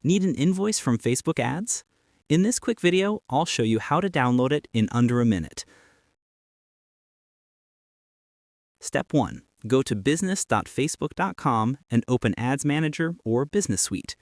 Need an invoice from Facebook ads? In this quick video, I'll show you how to download it in under a minute. Step 1. Go to business.facebook.com and open Ads Manager or Business Suite.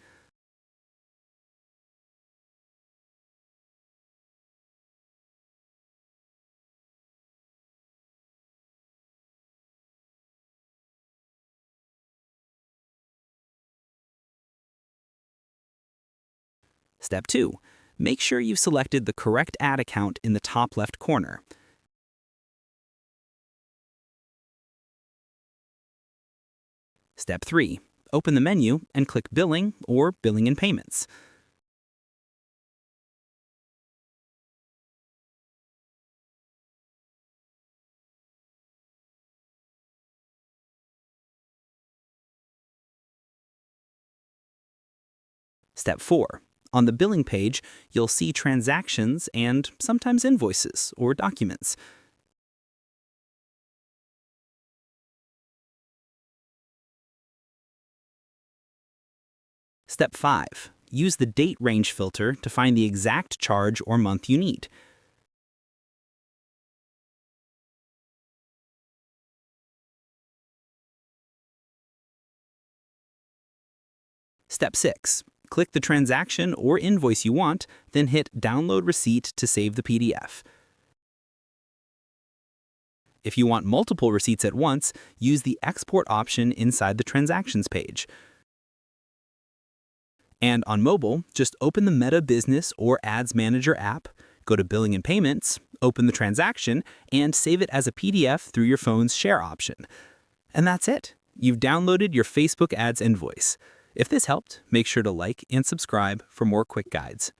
Step 2. Make sure you've selected the correct ad account in the top left corner. Step 3. Open the menu and click Billing or Billing and Payments. Step 4. On the billing page, you'll see transactions and sometimes invoices or documents. Step 5. Use the date range filter to find the exact charge or month you need. Step 6. Click the transaction or invoice you want, then hit Download Receipt to save the PDF. If you want multiple receipts at once, use the Export option inside the Transactions page. And on mobile, just open the Meta Business or Ads Manager app, go to Billing and Payments, open the transaction, and save it as a PDF through your phone's Share option. And that's it. You've downloaded your Facebook Ads invoice. If this helped, make sure to like and subscribe for more quick guides.